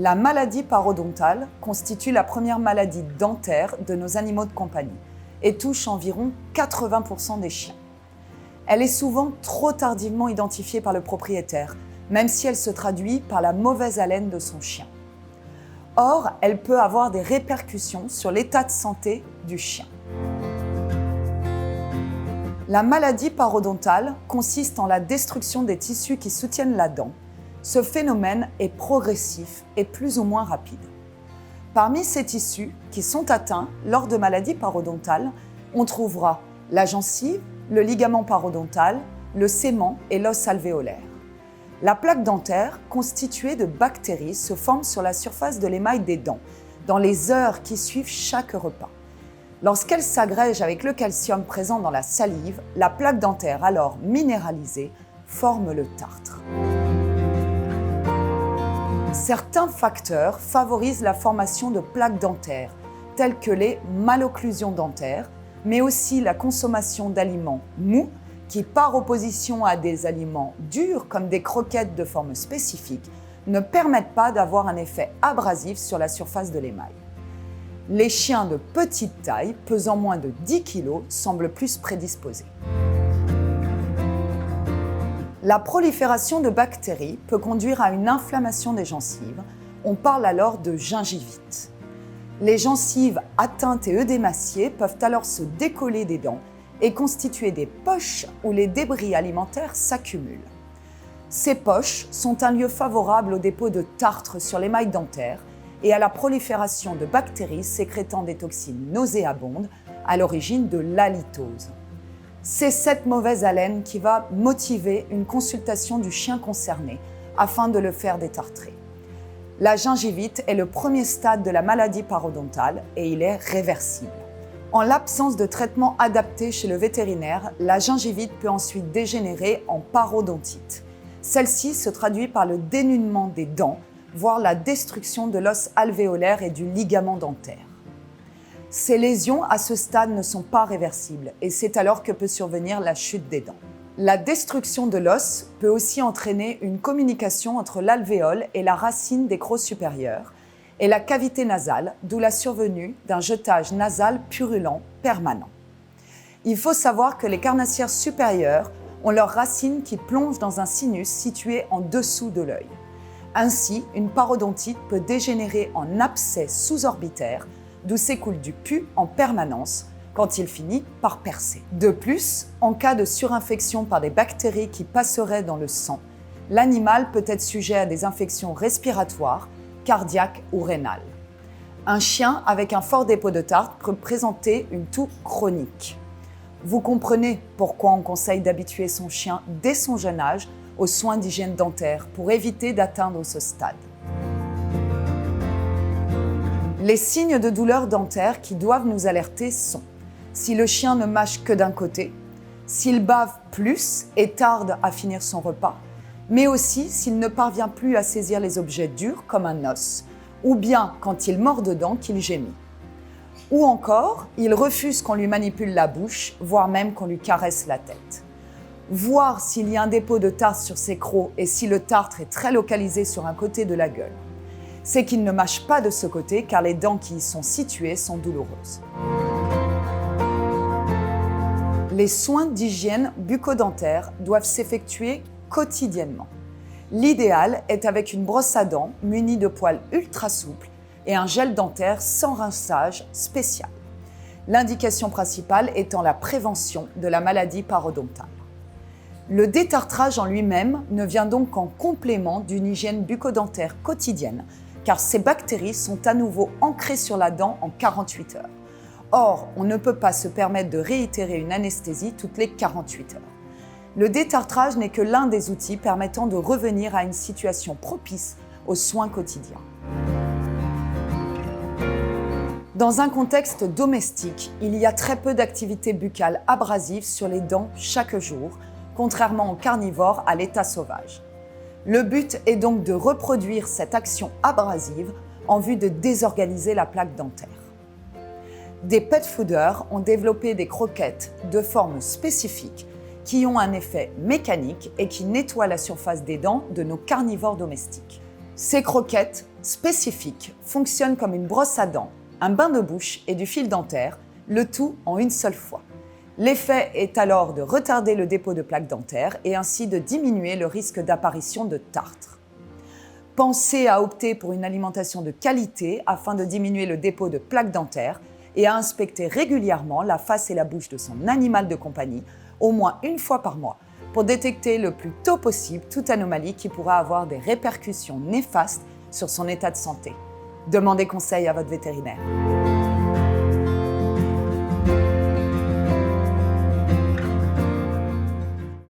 La maladie parodontale constitue la première maladie dentaire de nos animaux de compagnie et touche environ 80% des chiens. Elle est souvent trop tardivement identifiée par le propriétaire, même si elle se traduit par la mauvaise haleine de son chien. Or, elle peut avoir des répercussions sur l'état de santé du chien. La maladie parodontale consiste en la destruction des tissus qui soutiennent la dent. Ce phénomène est progressif et plus ou moins rapide. Parmi ces tissus qui sont atteints lors de maladies parodontales, on trouvera la gencive, le ligament parodontal, le sément et l'os alvéolaire. La plaque dentaire, constituée de bactéries, se forme sur la surface de l'émail des dents, dans les heures qui suivent chaque repas. Lorsqu'elle s'agrège avec le calcium présent dans la salive, la plaque dentaire, alors minéralisée, forme le tartre. Certains facteurs favorisent la formation de plaques dentaires, tels que les malocclusions dentaires, mais aussi la consommation d'aliments mous, qui, par opposition à des aliments durs comme des croquettes de forme spécifique, ne permettent pas d'avoir un effet abrasif sur la surface de l'émail. Les chiens de petite taille, pesant moins de 10 kg, semblent plus prédisposés. La prolifération de bactéries peut conduire à une inflammation des gencives. On parle alors de gingivite. Les gencives atteintes et œdémaciées peuvent alors se décoller des dents et constituer des poches où les débris alimentaires s'accumulent. Ces poches sont un lieu favorable au dépôt de tartre sur l'émail dentaire et à la prolifération de bactéries sécrétant des toxines nauséabondes à l'origine de l'halitose. C'est cette mauvaise haleine qui va motiver une consultation du chien concerné afin de le faire détartrer. La gingivite est le premier stade de la maladie parodontale et il est réversible. En l'absence de traitement adapté chez le vétérinaire, la gingivite peut ensuite dégénérer en parodontite. Celle-ci se traduit par le dénudement des dents, voire la destruction de l'os alvéolaire et du ligament dentaire. Ces lésions à ce stade ne sont pas réversibles et c'est alors que peut survenir la chute des dents. La destruction de l'os peut aussi entraîner une communication entre l'alvéole et la racine des crocs supérieurs et la cavité nasale, d'où la survenue d'un jetage nasal purulent permanent. Il faut savoir que les carnassières supérieures ont leurs racines qui plongent dans un sinus situé en dessous de l'œil. Ainsi, une parodontite peut dégénérer en abcès sous-orbitaire, d'où s'écoule du pus en permanence quand il finit par percer. De plus, en cas de surinfection par des bactéries qui passeraient dans le sang, l'animal peut être sujet à des infections respiratoires, cardiaques ou rénales. Un chien avec un fort dépôt de tartre peut présenter une toux chronique. Vous comprenez pourquoi on conseille d'habituer son chien dès son jeune âge aux soins d'hygiène dentaire pour éviter d'atteindre ce stade. Les signes de douleur dentaire qui doivent nous alerter sont si le chien ne mâche que d'un côté, s'il bave plus et tarde à finir son repas, mais aussi s'il ne parvient plus à saisir les objets durs comme un os, ou bien quand il mord dedans qu'il gémit. Ou encore, il refuse qu'on lui manipule la bouche, voire même qu'on lui caresse la tête. Voir s'il y a un dépôt de tartre sur ses crocs et si le tartre est très localisé sur un côté de la gueule. C'est qu'il ne mâche pas de ce côté car les dents qui y sont situées sont douloureuses. Les soins d'hygiène bucco-dentaire doivent s'effectuer quotidiennement. L'idéal est avec une brosse à dents munie de poils ultra souples et un gel dentaire sans rinçage spécial. L'indication principale étant la prévention de la maladie parodontale. Le détartrage en lui-même ne vient donc qu'en complément d'une hygiène bucco-dentaire quotidienne, car ces bactéries sont à nouveau ancrées sur la dent en 48 heures. Or, on ne peut pas se permettre de réitérer une anesthésie toutes les 48 heures. Le détartrage n'est que l'un des outils permettant de revenir à une situation propice aux soins quotidiens. Dans un contexte domestique, il y a très peu d'activité buccale abrasive sur les dents chaque jour, contrairement aux carnivores à l'état sauvage. Le but est donc de reproduire cette action abrasive en vue de désorganiser la plaque dentaire. Des pet fooders ont développé des croquettes de forme spécifique qui ont un effet mécanique et qui nettoient la surface des dents de nos carnivores domestiques. Ces croquettes spécifique fonctionne comme une brosse à dents, un bain de bouche et du fil dentaire, le tout en une seule fois. L'effet est alors de retarder le dépôt de plaques dentaires et ainsi de diminuer le risque d'apparition de tartre. Pensez à opter pour une alimentation de qualité afin de diminuer le dépôt de plaques dentaires et à inspecter régulièrement la face et la bouche de son animal de compagnie, au moins une fois par mois, pour détecter le plus tôt possible toute anomalie qui pourra avoir des répercussions néfastes sur son état de santé. Demandez conseil à votre vétérinaire.